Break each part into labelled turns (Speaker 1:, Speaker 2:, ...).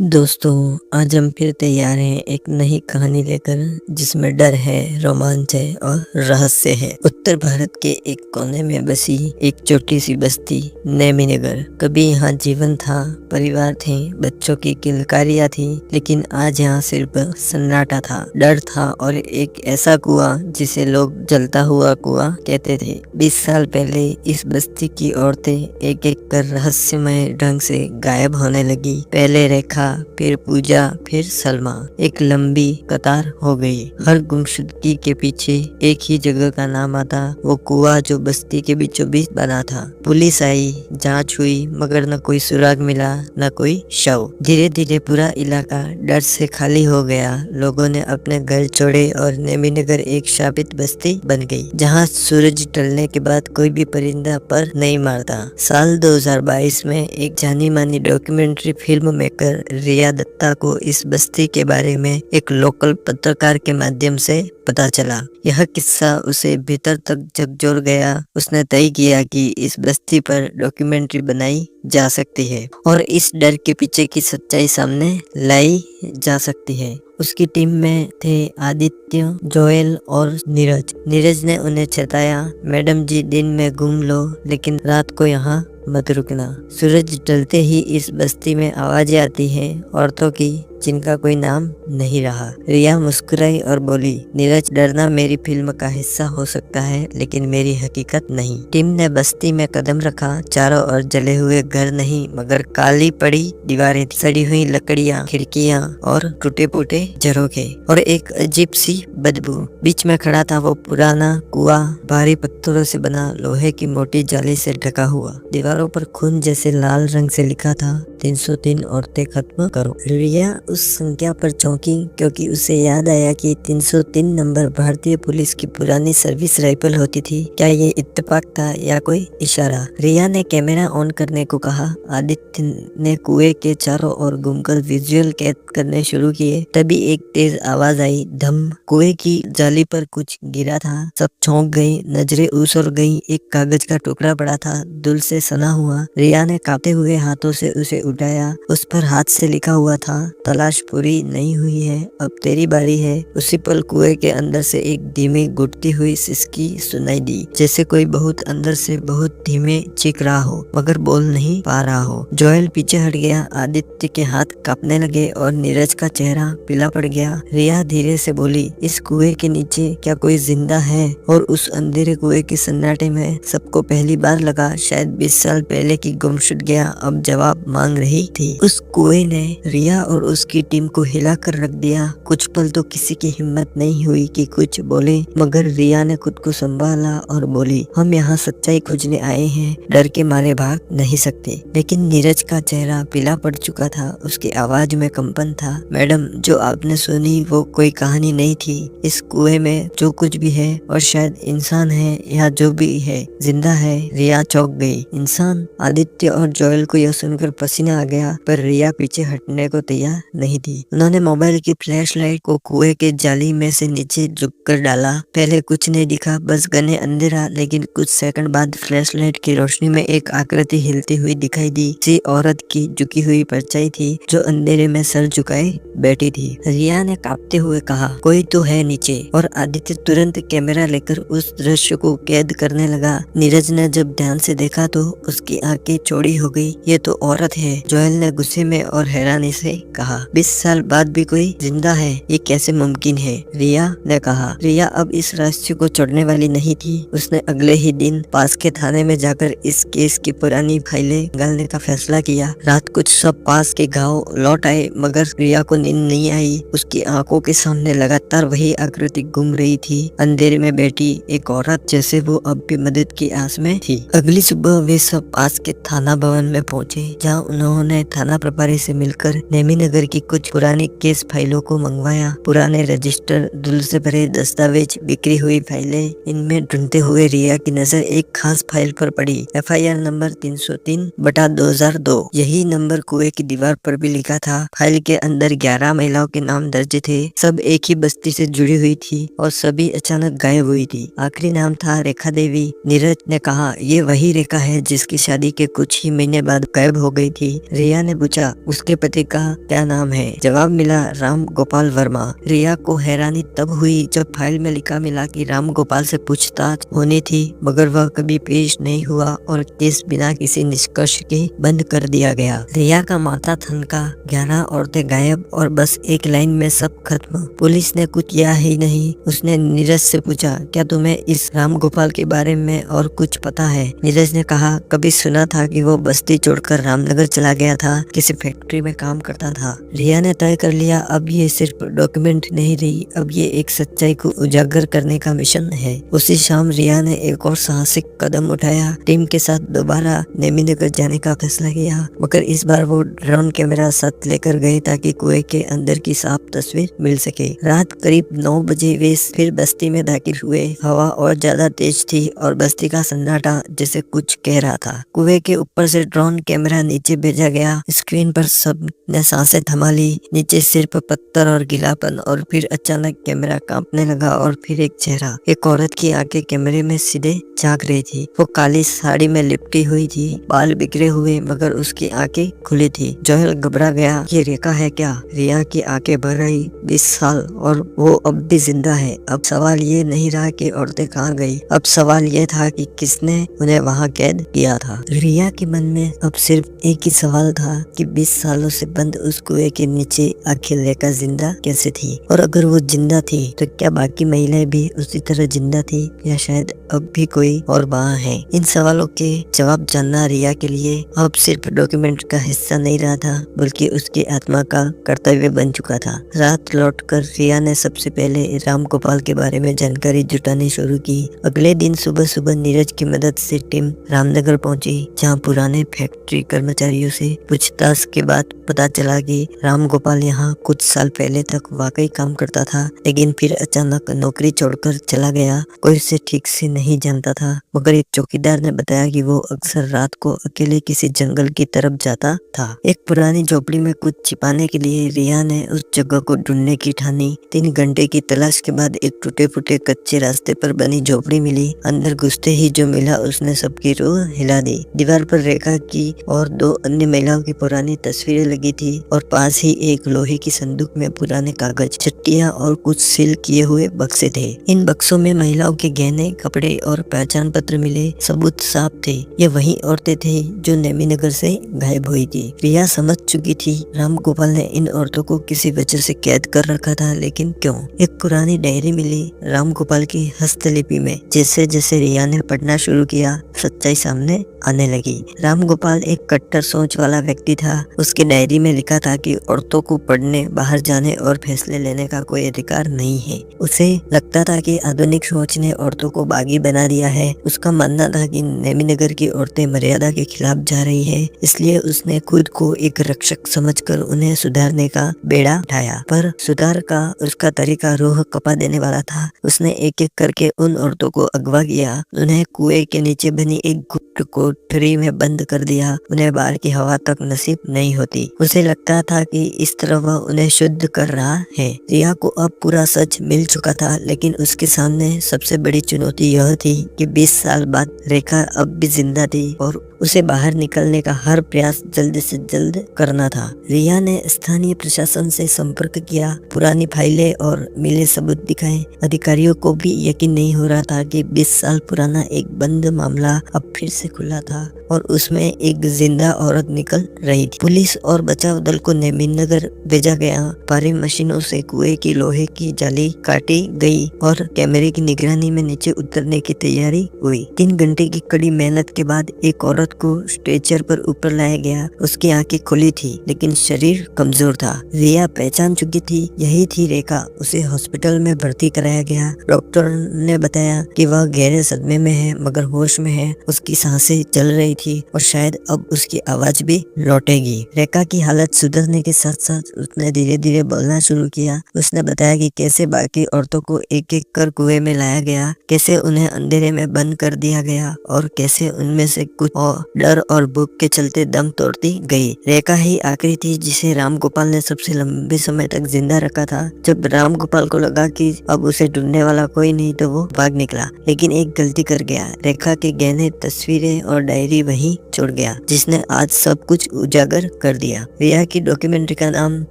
Speaker 1: दोस्तों, आज हम फिर तैयार हैं एक नई कहानी लेकर जिसमें डर है, रोमांच है और रहस्य है। उत्तर भारत के एक कोने में बसी एक छोटी सी बस्ती नेमिनगर। कभी यहाँ जीवन था, परिवार थे, बच्चों की किलकारियाँ थी, लेकिन आज यहाँ सिर्फ सन्नाटा था, डर था और एक ऐसा कुआं जिसे लोग जलता हुआ कुआं कहते थे। 20 साल पहले इस बस्ती की औरतें एक एक कर रहस्यमय ढंग से गायब होने लगी। पहले रेखा, फिर पूजा, फिर सलमा। एक लंबी कतार हो गई। हर गुमशुदगी के पीछे एक ही जगह का नाम आता, वो कुआं जो बस्ती के बीचों बीच बना था। पुलिस आई, जांच हुई, मगर न कोई सुराग मिला, न कोई शव। धीरे धीरे पूरा इलाका डर से खाली हो गया। लोगों ने अपने घर छोड़े और नेमिनगर एक शापित बस्ती बन गई, जहाँ सूरज ढलने के बाद कोई भी परिंदा पर नहीं मारता। साल 2022 में एक जानी मानी डॉक्यूमेंट्री फिल्म मेकर रिया दत्ता को इस बस्ती के बारे में एक लोकल पत्रकार के माध्यम से पता चला। यह किस्सा उसे भीतर तक झकझोर गया। उसने तय किया कि इस बस्ती पर डॉक्यूमेंट्री बनाई जा सकती है और इस डर के पीछे की सच्चाई सामने लाई जा सकती है। उसकी टीम में थे आदित्य, जोएल और नीरज। नीरज ने उन्हें चेताया, मैडम जी दिन में घूम लो, लेकिन रात को यहाँ मत रुकना। सूरज ढलते ही इस बस्ती में आवाजें आती हैं, औरतों की, जिनका कोई नाम नहीं रहा। रिया मुस्कुराई और बोली, नीरज डरना मेरी फिल्म का हिस्सा हो सकता है, लेकिन मेरी हकीकत नहीं। टीम ने बस्ती में कदम रखा। चारों ओर जले हुए घर नहीं, मगर काली पड़ी दीवारें, सड़ी हुई लकड़ियां, खिड़कियां और टूटे फूटे झरोखे और एक अजीब सी बदबू। बीच में खड़ा था वो पुराना कुआं, भारी पत्थरों से बना, लोहे की मोटी जाली से ढका हुआ। दीवारों पर खून जैसे लाल रंग से लिखा था, 303 औरतें खत्म करो। रिया उस संख्या पर चौंकी, क्योंकि उसे याद आया कि 303 नंबर भारतीय पुलिस की पुरानी सर्विस राइफल होती थी। क्या ये इत्तेफाक था या कोई इशारा? रिया ने कैमरा ऑन करने को कहा। आदित्य ने कुएं के चारों ओर घूमकर विजुअल कैद करने शुरू किए। तभी एक तेज आवाज आई, धम। कुएं की जाली पर कुछ गिरा था। सब चौंक गई, नजरें ऊसर गई। एक कागज का टुकड़ा पड़ा था, धूल से सना हुआ। रिया ने कांपते हुए हाथों से उसे उठाया। उस पर हाथ से लिखा हुआ था, तलाश पूरी नहीं हुई है, अब तेरी बारी है। उसी पल कुएं के अंदर से एक धीमी घुटती हुई सिसकी सुनाई दी, जैसे कोई बहुत अंदर से बहुत धीमे चीख रहा हो, मगर बोल नहीं पा रहा हो। जोएल पीछे हट गया। आदित्य के हाथ कांपने लगे और नीरज का चेहरा पीला पड़ गया। रिया धीरे से बोली, इस कुएं के नीचे क्या कोई जिंदा है? और उस अंधेरे कुएं के सन्नाटे में सबको पहली बार लगा शायद 20 साल पहले की गुमशुदगियां अब जवाब मांग रही थी। उस कुएं ने रिया और उसकी टीम को हिला कर रख दिया। कुछ पल तो किसी की हिम्मत नहीं हुई कि कुछ बोले, मगर रिया ने खुद को संभाला और बोली, हम यहाँ सच्चाई खोजने आए हैं, डर के मारे भाग नहीं सकते। लेकिन नीरज का चेहरा पीला पड़ चुका था, उसकी आवाज में कंपन था। मैडम, जो आपने सुनी वो कोई कहानी नहीं थी। इस कुएं में जो कुछ भी है, और शायद इंसान है या जो भी है, जिंदा है। रिया चौंक गई। इंसान? आदित्य और जोएल को यह सुनकर पसीना आ गया, पर रिया पीछे हटने को तैयार नहीं थी। उन्होंने मोबाइल की फ्लैशलाइट को कुएं के जाली में से नीचे झुककर डाला। पहले कुछ नहीं दिखा, बस घने अंधेरा। लेकिन कुछ सेकंड बाद फ्लैशलाइट की रोशनी में एक आकृति हिलती हुई दिखाई दी। सी औरत की झुकी हुई परछाई थी, जो अंधेरे में सर झुकाए बैठी थी। रिया ने कांपते हुए कहा, कोई तो है नीचे। और आदित्य तुरंत कैमरा लेकर उस दृश्य को कैद करने लगा। नीरज ने जब ध्यान से देखा तो उसकी आंखें चौड़ी हो गई। ये तो औरत है। जोएल ने गुस्से में और हैरानी से कहा, 20 साल बाद भी कोई जिंदा है, ये कैसे मुमकिन है? रिया ने कहा। रिया अब इस रहस्य को छोड़ने वाली नहीं थी। उसने अगले ही दिन पास के थाने में जाकर इस केस की पुरानी फाइलें निकालने का फैसला किया। रात कुछ सब पास के गांव लौट आए, मगर रिया को नींद नहीं आई। उसकी आंखों के सामने लगातार वही आकृति घूम रही थी, अंधेरे में बैठी एक औरत, जैसे वो अब भी मदद की आस में थी। अगली सुबह वे सब पास के थाना भवन में पहुंचे, जहां उन्होंने थाना प्रभारी से मिलकर नेमिनगर की कुछ पुरानी केस फाइलों को मंगवाया। पुराने रजिस्टर, धूल से भरे दस्तावेज, बिखरी हुई फाइलें। इनमें ढूंढते हुए रिया की नजर एक खास फाइल पर पड़ी, FIR नंबर 303/2002। यही नंबर कुएं की दीवार पर भी लिखा था। फाइल के अंदर 11 महिलाओं के नाम दर्ज थे। सब एक ही बस्ती से जुड़ी हुई थी और सभी अचानक गायब हुई थी। आखिरी नाम था रेखा देवी। नीरज ने कहा, ये वही रेखा है जिसकी शादी के कुछ ही महीने बाद गायब हो गई थी। रिया ने पूछा उसके पति का क्या नाम है। जवाब मिला राम गोपाल वर्मा। रिया को हैरानी तब हुई जब फाइल में लिखा मिला कि राम गोपाल से पूछताछ होनी थी, मगर वह कभी पेश नहीं हुआ और केस बिना किसी निष्कर्ष के बंद कर दिया गया। रिया का माथा थनका, 11 औरतें गायब और बस एक लाइन में सब खत्म। पुलिस ने कुछ किया ही नहीं। उसने नीरज से पूछा क्या तुम्हें इस राम गोपाल के बारे में और कुछ पता है। नीरज ने कहा कभी सुना था कि वो बस्ती छोड़कर रामनगर चला गया था, किसी फैक्ट्री में काम करता था। रिया ने तय कर लिया अब ये सिर्फ डॉक्यूमेंट नहीं रही, अब ये एक सच्चाई को उजागर करने का मिशन है। उसी शाम रिया ने एक और साहसिक कदम उठाया। टीम के साथ दोबारा नेमीनगर जाने का फैसला किया, मगर इस बार वो ड्रोन कैमरा साथ लेकर गए ताकि कुएं के अंदर की साफ तस्वीर मिल सके। रात करीब 9 बजे वे फिर बस्ती में दाखिल हुए। हवा और ज्यादा तेज थी और बस्ती का सन्नाटा जैसे कुछ कह रहा था। कुएं के ऊपर से ड्रोन कैमरा नीचे भेजा गया। स्क्रीन पर सब ने सांसें थमा ली। नीचे सिर्फ पत्थर और गीलापन, और फिर अचानक कैमरा कांपने लगा और फिर एक चेहरा। एक औरत की आंखें कैमरे में सीधे झांक रही थी। वो काली साड़ी में लिपटी हुई थी, बाल बिखरे हुए, मगर उसकी आंखें खुली थी। जोएल घबरा गया, ये रेखा है क्या? रिया की आंखें भर आई। 20 साल और वो अब भी जिंदा है। अब सवाल ये नहीं रहा कि औरतें कहाँ गई, अब सवाल ये था कि किसने उन्हें वहाँ कैद किया था। रिया के मन में अब सिर्फ एक ही सवाल था कि 20 सालों से बंद उस कुएं के नीचे आखिर रेखा जिंदा कैसे थी, और अगर वो जिंदा थी तो क्या बाकी महिलाएं भी उसी तरह जिंदा थी, या शायद अब भी कोई और वहाँ है। इन सवालों के जवाब जानना रिया के लिए अब सिर्फ डॉक्यूमेंट का हिस्सा नहीं रहा था, बल्कि उसकी आत्मा का कर्तव्य बन चुका था। रात लौटकर रिया ने सबसे पहले राम गोपाल के बारे में जानकारी जुटानी शुरू की। अगले दिन सुबह सुबह नीरज की मदद से टीम रामनगर पहुंची, जहां पुराने फैक्ट्री कर्मचारियों से पूछताछ के बाद पता चला कि राम गोपाल यहाँ कुछ साल पहले तक वाकई काम करता था, लेकिन फिर अचानक नौकरी छोड़कर चला गया। कोई उसे ठीक से नहीं जानता था, मगर एक चौकीदार ने बताया कि वो अक्सर रात को अकेले किसी जंगल की तरफ जाता था। एक पुरानी झोपड़ी में कुछ छिपाने के लिए रिया ने उस जगह को ढूंढने की ठानी। 3 घंटे की तलाश के बाद एक टूटे फूटे कच्चे रास्ते पर बनी झोपड़ी मिली। अंदर घुसते ही जो मिला उसने सबकी रूह हिला दी। दीवार पर रेखा की और 2 अन्य महिलाओं की पुरानी तस्वीरें लगी थी, और पास ही एक लोहे की संदूक में पुराने कागज, चिट्ठियां और कुछ सील किए हुए बक्से थे। इन बक्सों में महिलाओं के गहने, कपड़े और पहचान पत्र मिले। सबूत साफ थे, ये वही औरतें थी जो नेमीनगर से गायब हुई थी। रिया समझ चुकी थी राम गोपाल ने इन औरतों को किसी वजह से कैद कर रखा था, लेकिन क्यों? एक पुरानी डायरी मिली राम गोपाल की हस्तलिपि में। जैसे जैसे रिया ने पढ़ना शुरू किया, सच्चाई सामने आने लगी। राम गोपाल एक कट्टर सोच वाला व्यक्ति था। उसकी डायरी में लिखा था कि औरतों को पढ़ने, बाहर जाने और फैसले लेने का कोई अधिकार नहीं है। उसे लगता था कि आधुनिक सोच ने औरतों को बागी बना दिया है। उसका मानना था कि नेमीनगर की औरतें मर्यादा के खिलाफ जा रही है, इसलिए उसने खुद को एक रक्षक समझकर उन्हें सुधारने का बेड़ा उठाया। पर सुधार का उसका तरीका रूह कपा देने वाला था। उसने एक एक करके उन औरतों को अगवा किया, उन्हें कुएं के नीचे बनी एक गुप्त कोठरी में बंद कर दिया। उन्हें बाहर की हवा तक नसीब नहीं होती। उसे लगता था कि इस तरह वह उन्हें शुद्ध कर रहा है। रिया को अब पूरा सच मिल चुका था, लेकिन उसके सामने सबसे बड़ी चुनौती यह थी कि 20 साल बाद रेखा अब भी जिंदा थी और उसे बाहर निकलने का हर प्रयास जल्द से जल्द करना था। रिया ने स्थानीय प्रशासन से संपर्क किया, पुरानी फाइलें और मिले सबूत दिखाए। अधिकारियों को भी यकीन नहीं हो रहा था कि 20 साल पुराना एक बंद मामला अब फिर से खुला था और उसमें एक जिंदा औरत निकल रही थी। पुलिस और बचाव दल को नेमीनगर भेजा गया। भारी मशीनों से कुएं की लोहे की जाली काटी गई और कैमरे की निगरानी में नीचे उतरने की तैयारी हुई। 3 घंटे की कड़ी मेहनत के बाद एक औरत को स्ट्रेचर पर ऊपर लाया गया। उसकी आंखें खुली थी, लेकिन शरीर कमजोर था। रिया पहचान चुकी थी, यही थी रेखा। उसे हॉस्पिटल में भर्ती कराया गया। डॉक्टर ने बताया कि वह गहरे सदमे में है, मगर होश में है। उसकी सांसें चल रही थी और शायद अब उसकी आवाज भी लौटेगी। रेखा की हालत सुधरने के साथ साथ उसने धीरे धीरे बोलना शुरू किया। उसने बताया कि कैसे बाकी औरतों को एक एक कर कुएं में लाया गया, कैसे उन्हें अंधेरे में बंद कर दिया गया और कैसे उनमें से कुछ डर और भूख के चलते दम तोड़ती गई। रेखा ही आखिरी थी जिसे राम गोपाल ने सबसे लंबे समय तक जिंदा रखा था। जब राम गोपाल को लगा कि अब उसे ढूंढने वाला कोई नहीं तो वो भाग निकला, लेकिन एक गलती कर गया। रेखा के गहने, तस्वीरें और डायरी वहीं छोड़ गया, जिसने आज सब कुछ उजागर कर दिया। रिया की डॉक्यूमेंट्री का नाम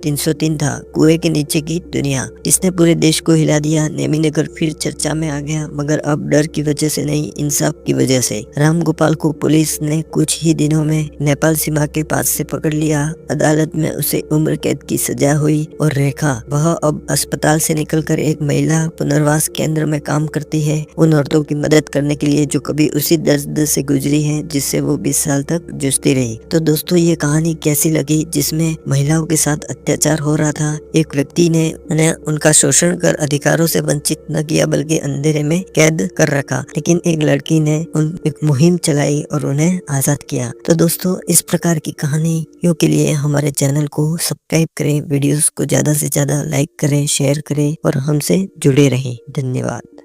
Speaker 1: 303 था, कुएं के नीचे की दुनिया। इसने पूरे देश को हिला दिया। नेमिनगर फिर चर्चा में आ गया, मगर अब डर की वजह से नहीं, इंसाफ की वजह से। राम गोपाल को पुलिस ने कुछ ही दिनों में नेपाल सीमा के पास से पकड़ लिया। अदालत में उसे उम्र कैद की सजा हुई और रेखा, वह अब अस्पताल से निकलकर एक महिला पुनर्वास केंद्र में काम करती है, उन औरतों की मदद करने के लिए जो कभी उसी दर्द से गुजरी है जिससे वो 20 साल तक जूझती रही। तो दोस्तों, ये कहानी कैसी लगी जिसमें महिलाओं के साथ अत्याचार हो रहा था? एक व्यक्ति ने उनका शोषण कर अधिकारों से वंचित न किया बल्कि अंधेरे में कैद कर रखा, लेकिन एक लड़की ने एक मुहिम चलाई और उन्हें आजाद किया। तो दोस्तों, इस प्रकार की कहानियों के लिए हमारे चैनल को सब्सक्राइब करें, वीडियोस को ज्यादा से ज्यादा लाइक करें, शेयर करें और हमसे जुड़े रहें। धन्यवाद।